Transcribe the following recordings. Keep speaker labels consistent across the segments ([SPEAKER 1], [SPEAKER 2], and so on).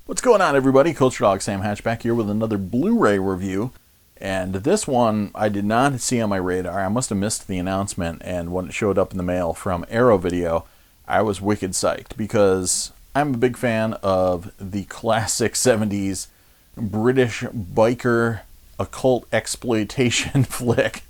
[SPEAKER 1] What's going on, everybody? Culturedog Sam Hatch back here with another Blu-ray review. And this one I did not see on my radar. I must have missed the announcement, and when it showed up in the mail from Arrow Video, I was wicked psyched because I'm a big fan of the classic 70s British biker occult exploitation flick,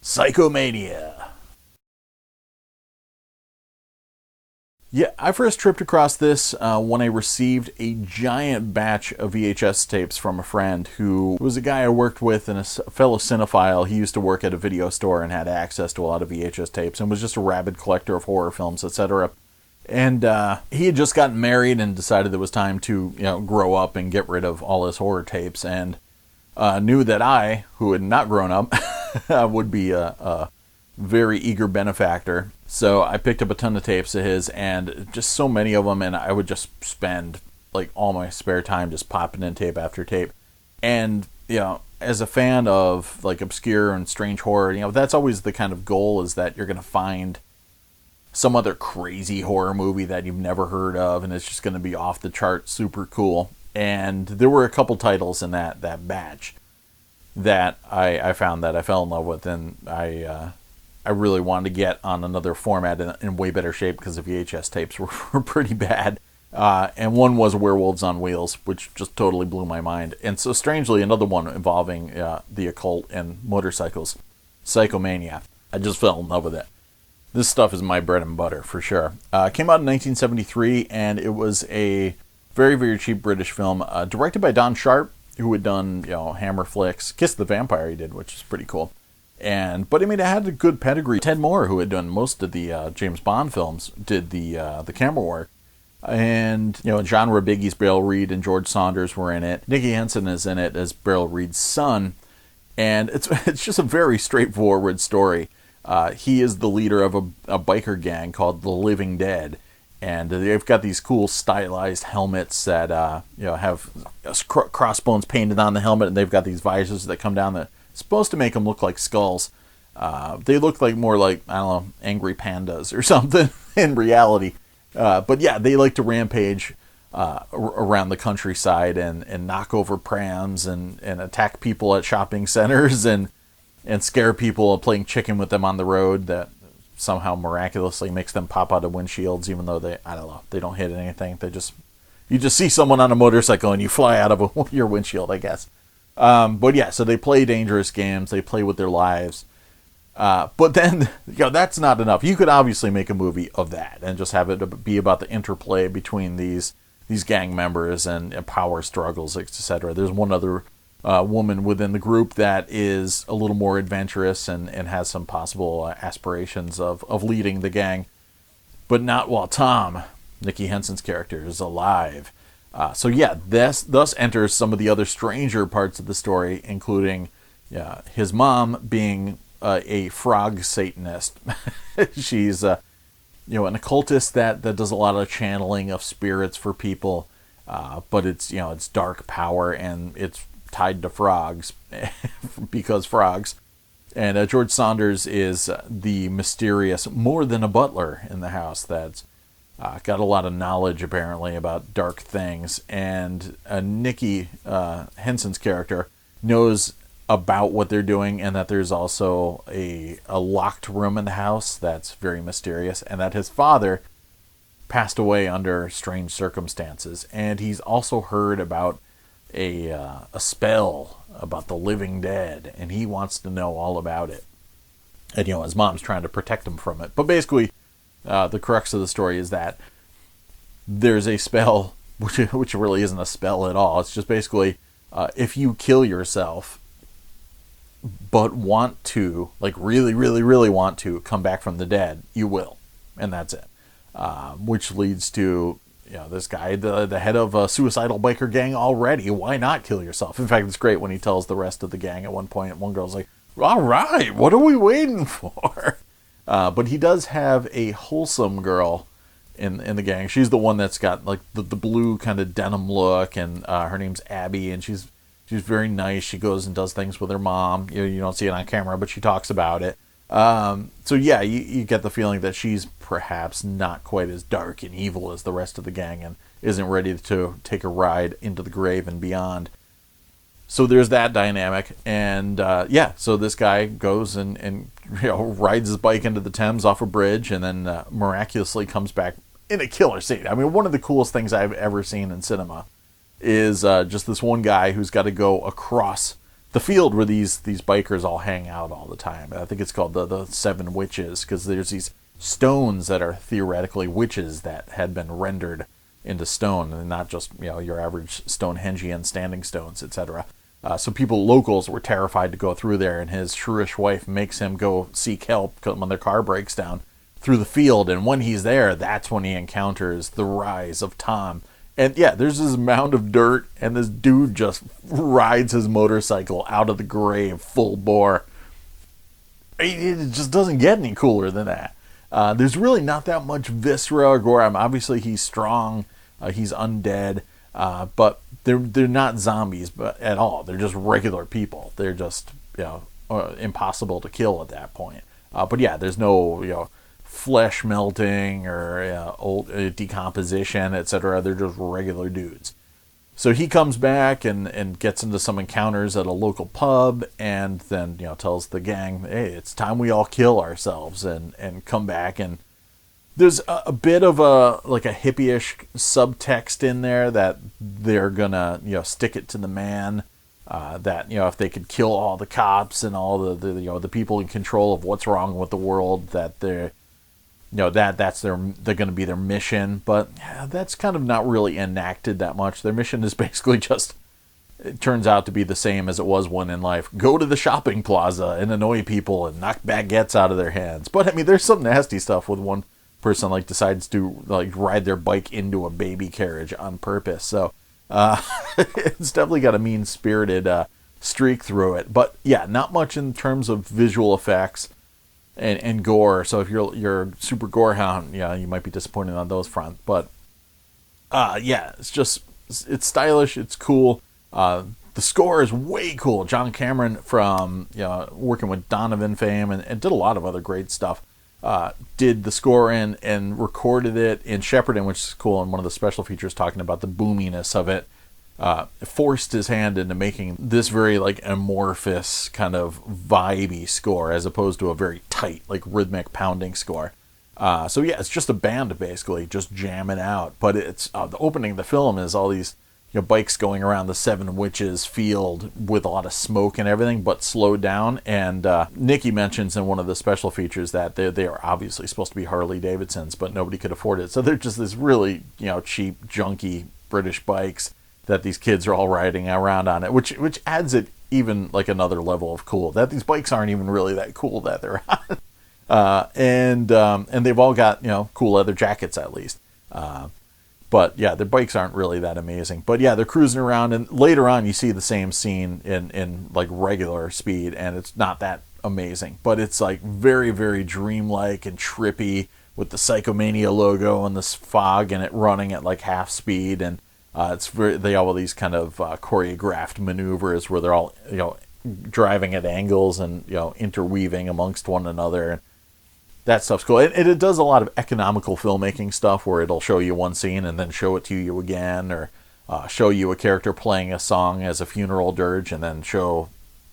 [SPEAKER 1] Psychomania. Yeah, I first tripped across this when I received a giant batch of VHS tapes from a friend who was a guy I worked with and a fellow cinephile. He used to work at a video store and had access to a lot of VHS tapes and was just a rabid collector of horror films, etc. And he had just gotten married and decided it was time to, grow up and get rid of all his horror tapes, and knew that I, who had not grown up, would be a very eager benefactor. So I picked up a ton of tapes of his, and just so many of them, and I would just spend like all my spare time just popping in tape after tape. And as a fan of like obscure and strange horror, that's always the kind of goal, is that you're going to find some other crazy horror movie that you've never heard of, and it's just going to be off the chart super cool. And there were a couple titles in that batch that I found that I fell in love with, and I really wanted to get on another format in way better shape because the VHS tapes were pretty bad. And one was Werewolves on Wheels, which just totally blew my mind. And so strangely, another one involving the occult and motorcycles, Psychomania. I just fell in love with it. This stuff is my bread and butter for sure. Came out in 1973, and it was a very, very cheap British film, directed by Don Sharp, who had done Hammer flicks. Kiss the Vampire he did, which is pretty cool. But it had a good pedigree. Ted Moore, who had done most of the James Bond films, did the camera work. And genre biggies, Beryl, Reid, and George Saunders were in it. Nicky Henson is in it as Beryl Reid's son, and it's just a very straightforward story. He is the leader of a biker gang called the Living Dead, and they've got these cool stylized helmets that have crossbones painted on the helmet, and they've got these visors that come down the. Supposed to make them look like skulls. They look more like, I don't know, angry pandas or something in reality. But yeah, they like to rampage around the countryside and knock over prams and attack people at shopping centers and scare people playing chicken with them on the road that somehow miraculously makes them pop out of windshields, even though they don't hit anything. You just see someone on a motorcycle and you fly out of your windshield, I guess. But yeah, so they play dangerous games. They play with their lives. But then, that's not enough. You could obviously make a movie of that and just have it be about the interplay between these gang members and power struggles, etc. There's one other woman within the group that is a little more adventurous and has some possible aspirations of leading the gang, but not while Tom, Nicky Henson's character, is alive. So yeah, this thus enters some of the other stranger parts of the story, including his mom being a frog Satanist. She's an occultist that does a lot of channeling of spirits for people, but it's dark power and it's tied to frogs because frogs. And George Saunders is the mysterious more than a butler in the house that's got a lot of knowledge, apparently, about dark things. And Nicky Henson's character knows about what they're doing, and that there's also a locked room in the house that's very mysterious, and that his father passed away under strange circumstances. And he's also heard about a spell about the living dead, and he wants to know all about it. And his mom's trying to protect him from it. But basically, the crux of the story is that there's a spell, which really isn't a spell at all. It's just basically, if you kill yourself, but want to, really, really, really want to come back from the dead, you will. And that's it. Which leads to, this guy, the head of a suicidal biker gang already. Why not kill yourself? In fact, it's great when he tells the rest of the gang at one point. One girl's like, all right, what are we waiting for? But he does have a wholesome girl in the gang. She's the one that's got the blue kind of denim look, and her name's Abby, and she's very nice. She goes and does things with her mom. You don't see it on camera, but she talks about it. So yeah, you get the feeling that she's perhaps not quite as dark and evil as the rest of the gang, and isn't ready to take a ride into the grave and beyond. So there's that dynamic, and so this guy goes and rides his bike into the Thames off a bridge, and then miraculously comes back in a killer scene. I mean, one of the coolest things I've ever seen in cinema is just this one guy who's got to go across the field where these bikers all hang out all the time. I think it's called the Seven Witches, because there's these stones that are theoretically witches that had been rendered into stone, and not just your average Stonehengean standing stones, etc. So locals were terrified to go through there, and his shrewish wife makes him go seek help when their car breaks down through the field. And when he's there, that's when he encounters the rise of Tom. And there's this mound of dirt, and this dude just rides his motorcycle out of the grave full bore. It just doesn't get any cooler than that. There's really not that much viscera or gore. Obviously, he's strong. He's undead. But they're not zombies at all. They're just regular people. They're just impossible to kill at that point. But there's no flesh melting or old decomposition, etc. They're just regular dudes. So he comes back and gets into some encounters at a local pub, and then tells the gang, hey, it's time we all kill ourselves and come back. And there's a bit of a hippie-ish subtext in there that they're gonna stick it to the man, that if they could kill all the cops and all the people in control of what's wrong with the world, that they're they're going to be their mission. But that's kind of not really enacted that much. Their mission is basically just, it turns out to be the same as it was one in life. Go to the shopping plaza and annoy people and knock baguettes out of their hands. But I mean, there's some nasty stuff with one person decides to ride their bike into a baby carriage on purpose. So it's definitely got a mean-spirited streak through it. But not much in terms of visual effects and gore. So if you're super gore hound, you might be disappointed on those fronts. But it's stylish, it's cool. The score is way cool. John Cameron, from working with Donovan fame and did a lot of other great stuff, did the score and recorded it in Shepperton, which is cool. And one of the special features talking about the boominess of it, forced his hand into making this very amorphous kind of vibey score, as opposed to a very tight rhythmic pounding score. So it's just a band basically just jamming out. But it's the opening of the film is all these bikes going around the Seven Witches field with a lot of smoke and everything, but slowed down. And Nicky mentions in one of the special features that they are obviously supposed to be Harley Davidsons, but nobody could afford it. So they're just this really cheap, junky British bikes that these kids are all riding around on it, which adds it even another level of cool. That these bikes aren't even really that cool that they're on. And they've all got cool leather jackets at least. But their bikes aren't really that amazing. But they're cruising around, and later on you see the same scene in regular speed, and it's not that amazing. But it's very, very dreamlike and trippy with the Psychomania logo and this fog and it running at half speed. And they have all these kind of choreographed maneuvers where they're all driving at angles and interweaving amongst one another. That stuff's cool. It does a lot of economical filmmaking stuff where it'll show you one scene and then show it to you again, or show you a character playing a song as a funeral dirge and then show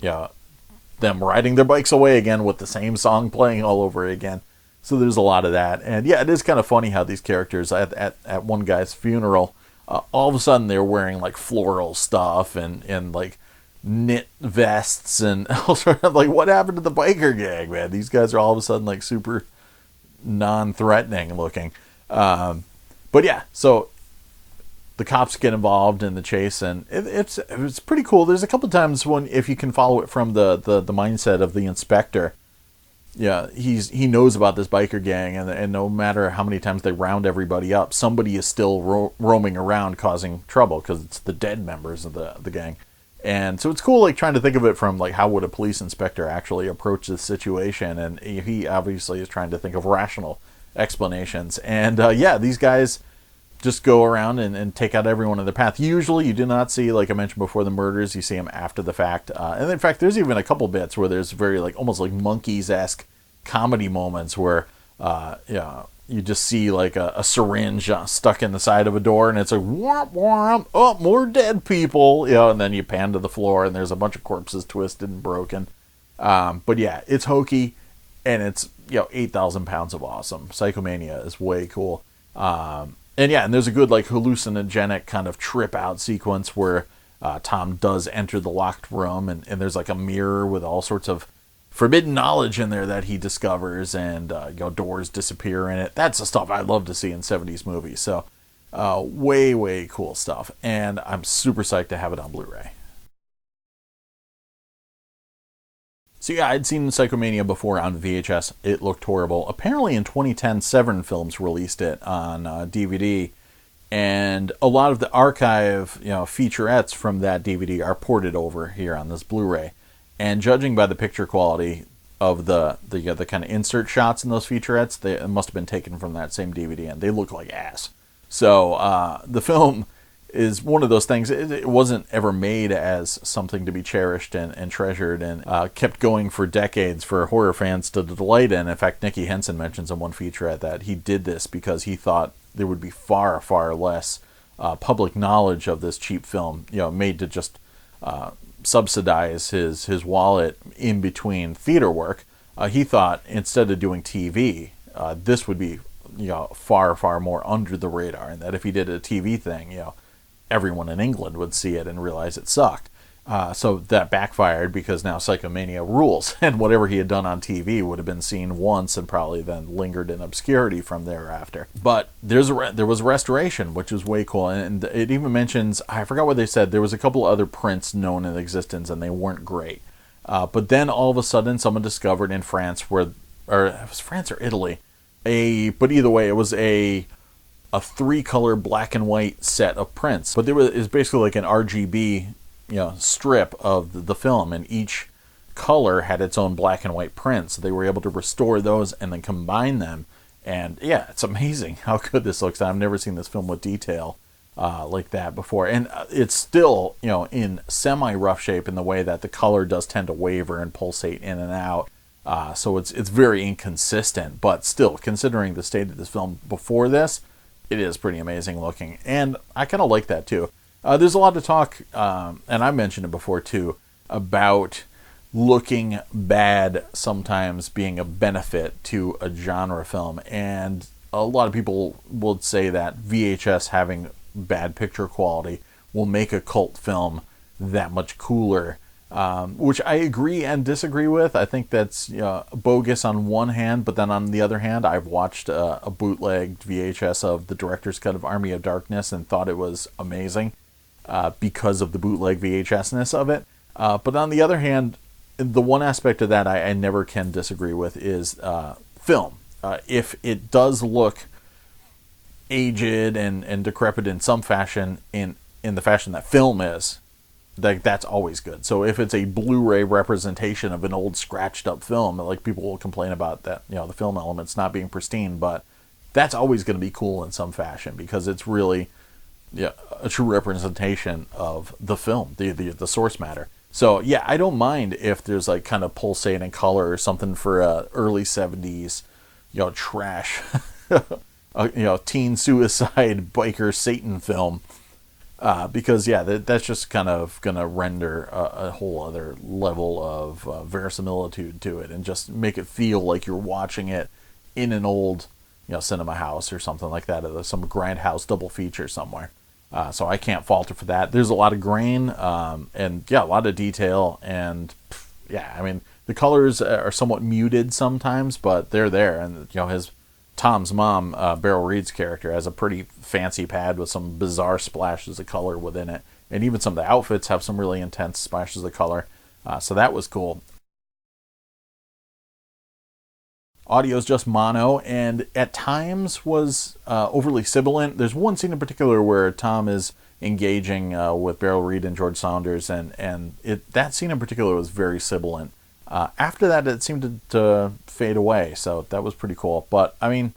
[SPEAKER 1] them riding their bikes away again with the same song playing all over again. So there's a lot of that. And it is kind of funny how these characters at one guy's funeral, all of a sudden they're wearing floral stuff and knit vests and all sort of what happened to the biker gang, man? These guys are all of a sudden super non-threatening looking. So the cops get involved in the chase, and it's pretty cool. There's a couple times when, if you can follow it from the mindset of the inspector, he knows about this biker gang, and no matter how many times they round everybody up, somebody is still roaming around causing trouble because it's the dead members of the gang. And so it's cool, trying to think of it from, how would a police inspector actually approach this situation? And he obviously is trying to think of rational explanations. And, these guys just go around and take out everyone in their path. Usually you do not see, I mentioned before, the murders. You see them after the fact. And in fact, there's even a couple bits where there's very, almost Monkeys-esque comedy moments where, you just see like a syringe stuck in the side of a door, and it's like, womp womp, oh, more dead people, you know, and then you pan to the floor, and there's a bunch of corpses twisted and broken. But yeah, it's hokey, and it's, you know, 8,000 pounds of awesome. Psychomania is way cool. And yeah, and there's a good like hallucinogenic kind of trip out sequence where Tom does enter the locked room, and there's like a mirror with all sorts of forbidden knowledge in there that he discovers, and you know, doors disappear in it. That's the stuff I love to see in 70s movies. So way cool stuff, and I'm super psyched to have it on Blu-ray. So yeah, I'd seen Psychomania before on VHS. It looked horrible. Apparently in 2010, Seven Films released it on DVD, and a lot of the archive, you know, featurettes from that DVD are ported over here on this Blu-ray. And judging by the picture quality of the kind of insert shots in those featurettes, they must have been taken from that same DVD, and they look like ass. So the film is one of those things. It wasn't ever made as something to be cherished and treasured, and kept going for decades for horror fans to delight in. In fact, Nicky Henson mentions in one featurette that he did this because he thought there would be far less public knowledge of this cheap film, you know, made to just subsidize his wallet in between theater work. He thought instead of doing TV, this would be, you know, far more under the radar, and that if he did a TV thing, you know, everyone in England would see it and realize it sucked. So that backfired, because now Psychomania rules, and whatever he had done on TV would have been seen once and probably then lingered in obscurity from thereafter. But there was a restoration, which was way cool, and it even mentions, I forgot what they said, there was a couple other prints known in existence and they weren't great. But then all of a sudden someone discovered in France, or it was France or Italy, but either way, it was a 3-color black and white set of prints. But it was basically like an RGB, you know, strip of the film, and each color had its own black and white print. So they were able to restore those and then combine them. And yeah, it's amazing how good this looks. I've never seen this film with detail like that before. And it's still, you know, in semi-rough shape in the way that the color does tend to waver and pulsate in and out. So it's very inconsistent, but still, considering the state of this film before this, it is pretty amazing looking, and I kind of like that too. There's a lot of talk, and I mentioned it before too, about looking bad sometimes being a benefit to a genre film, and a lot of people would say that VHS having bad picture quality will make a cult film that much cooler, which I agree and disagree with. I think that's bogus on one hand, but then on the other hand, I've watched a bootlegged VHS of the director's cut of Army of Darkness and thought it was amazing because of the bootleg VHS-ness of it. But on the other hand, the one aspect of that I never can disagree with is film. If it does look aged and decrepit in some fashion, in the fashion that film is, that's always good. So if it's a Blu-ray representation of an old scratched up film, like people will complain about that, you know, the film elements not being pristine, but that's always going to be cool in some fashion because it's really a true representation of the film, the source matter. So yeah, I don't mind if there's like kind of pulsating color or something for a early 70s, you know, trash, you know, teen suicide biker Satan film. Because yeah, that's just kind of gonna render a whole other level of verisimilitude to it, and just make it feel like you're watching it in an old, you know, cinema house or something like that, or some grindhouse double feature somewhere. So I can't fault it for that. There's a lot of grain, and yeah, a lot of detail, and yeah, I mean the colors are somewhat muted sometimes, but they're there, and you know Tom's mom, Beryl Reid's character, has a pretty fancy pad with some bizarre splashes of color within it. And even some of the outfits have some really intense splashes of color. So that was cool. Audio is just mono, and at times was overly sibilant. There's one scene in particular where Tom is engaging with Beryl Reid and George Saunders, and that scene in particular was very sibilant. After that, it seemed to fade away, so that was pretty cool. But I mean,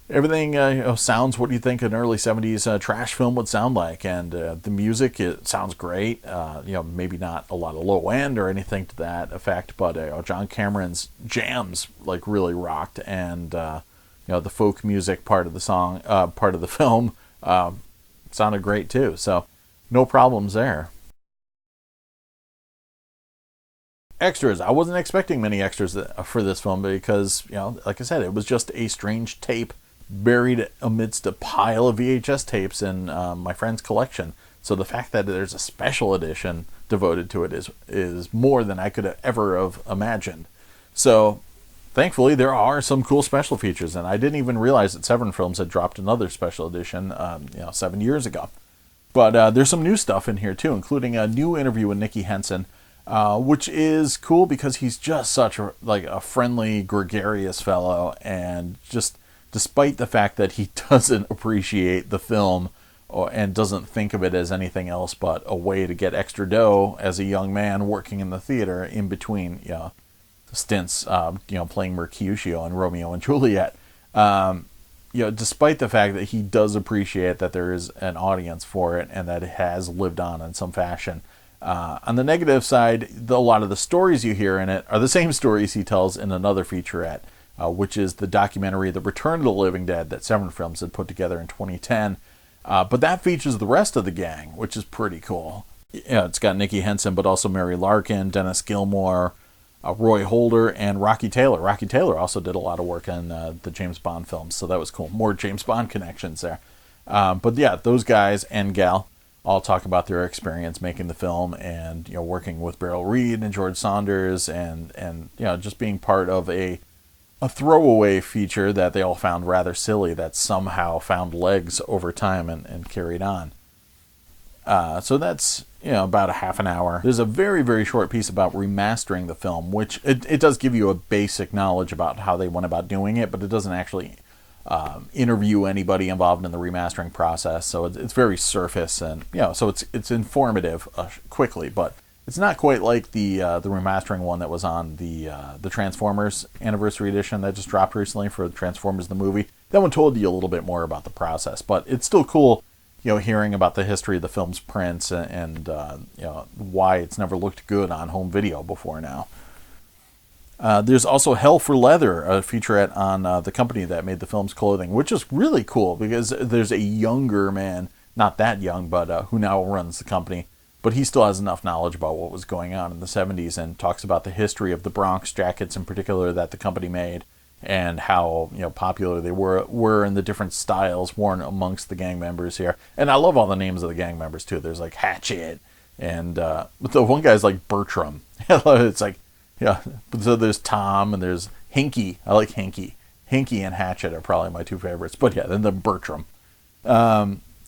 [SPEAKER 1] everything sounds what you think an early 70s trash film would sound like, and the music, it sounds great. Maybe not a lot of low end or anything to that effect, but John Cameron's jams like really rocked, and the folk music part of the song, part of the film, sounded great too. So no problems there. Extras. I wasn't expecting many extras for this film because, like I said, it was just a strange tape buried amidst a pile of VHS tapes in my friend's collection. So the fact that there's a special edition devoted to it is more than I could ever have imagined. So thankfully, there are some cool special features, and I didn't even realize that Severin Films had dropped another special edition, 7 years ago. But there's some new stuff in here too, including a new interview with Nicky Henson, which is cool because he's just such a friendly, gregarious fellow, and just despite the fact that he doesn't appreciate the film and doesn't think of it as anything else but a way to get extra dough as a young man working in the theater in between stints, playing Mercutio and Romeo and Juliet. Despite the fact that he does appreciate that there is an audience for it and that it has lived on in some fashion. On the negative side, a lot of the stories you hear in it are the same stories he tells in another featurette, which is the documentary The Return of the Living Dead that Severin Films had put together in 2010. But that features the rest of the gang, which is pretty cool. It's got Nicky Henson, but also Mary Larkin, Dennis Gilmore, Roy Holder, and Rocky Taylor. Rocky Taylor also did a lot of work on the James Bond films, so that was cool. More James Bond connections there. But yeah, those guys and gal all talk about their experience making the film and working with Beryl, Reid, and George Saunders, and just being part of a throwaway feature that they all found rather silly that somehow found legs over time and carried on. So that's about a half an hour. There's a very, very short piece about remastering the film, which it does give you a basic knowledge about how they went about doing it, but it doesn't actually interview anybody involved in the remastering process. So it's very surface, and so it's informative quickly, but it's not quite like the remastering one that was on the Transformers Anniversary Edition that just dropped recently for Transformers the movie. That one told you a little bit more about the process, but it's still cool, hearing about the history of the film's prints and why it's never looked good on home video before now. There's also Hell for Leather, a featurette on the company that made the film's clothing, which is really cool because there's a younger man, not that young, but who now runs the company. But he still has enough knowledge about what was going on in the 70s and talks about the history of the Bronx jackets in particular that the company made and how popular they were in the different styles worn amongst the gang members here. And I love all the names of the gang members too. There's like Hatchet and the one guy's like Bertram. It's like, so there's Tom and there's Hinky. I like Hinky. Hinky and Hatchet are probably my two favorites. But yeah, then the Bertram.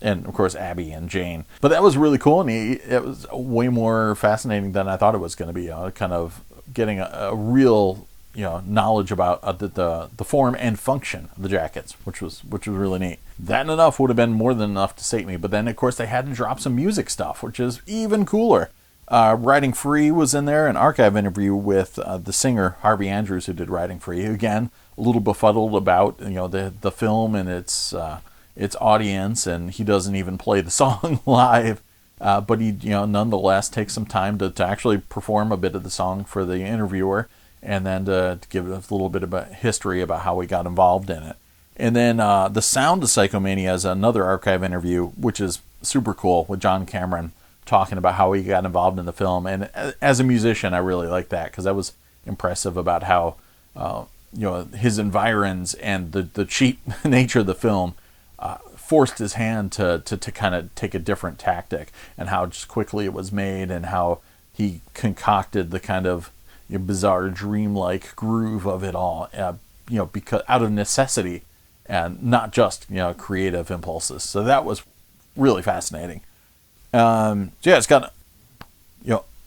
[SPEAKER 1] And, of course, Abby and Jane. But that was really cool, and it was way more fascinating than I thought it was going to be. Kind of getting a real, knowledge about the form and function of the jackets, which was really neat. That and enough would have been more than enough to sate me. But then, of course, they had to drop some music stuff, which is even cooler. Riding Free was in there, an archive interview with the singer Harvey Andrews, who did Riding Free. Again, a little befuddled about the film and its audience, and he doesn't even play the song live, but he nonetheless takes some time to actually perform a bit of the song for the interviewer, and then to give a little bit about history about how he got involved in it. And then The Sound of Psychomania is another archive interview, which is super cool, with John Cameron talking about how he got involved in the film. And as a musician, I really like that because that was impressive about how his environs and the cheap nature of the film forced his hand to kind of take a different tactic, and how just quickly it was made, and how he concocted the kind of bizarre dreamlike groove of it all, because out of necessity and not just creative impulses. So that was really fascinating. It's got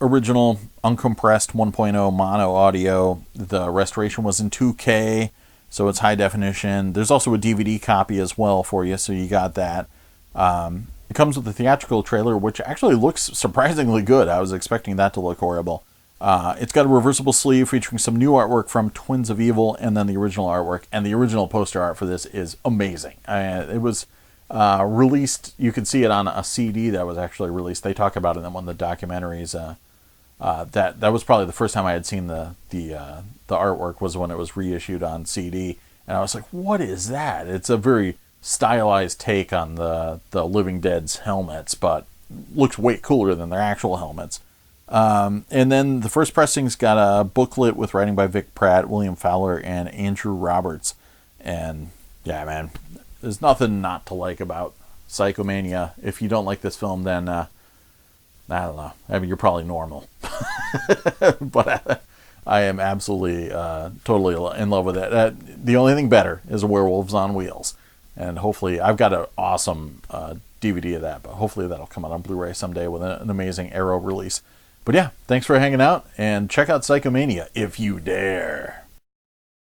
[SPEAKER 1] original uncompressed 1.0 mono audio. The restoration was in 2K. So it's high definition. There's also a DVD copy as well for you, so you got that. It comes with a theatrical trailer, which actually looks surprisingly good. I was expecting that to look horrible. It's got a reversible sleeve featuring some new artwork from Twins of Evil, and then the original artwork. And the original poster art for this is amazing. It was released. You could see it on a CD that was actually released. They talk about it in one of the documentaries. That was probably the first time I had seen the artwork, was when it was reissued on CD, And I was like, what is that? It's a very stylized take on the Living Dead's helmets, but looks way cooler than their actual helmets. And then the first pressing's got a booklet with writing by Vic Pratt, William Fowler, and Andrew Roberts. And yeah, man, there's nothing not to like about Psychomania. If you don't like this film, then I don't know. I mean, you're probably normal. But I am absolutely, totally in love with it. The only thing better is Werewolves on Wheels. And hopefully, I've got an awesome DVD of that, but hopefully that'll come out on Blu-ray someday with an amazing Arrow release. But yeah, thanks for hanging out, and check out Psychomania if you dare.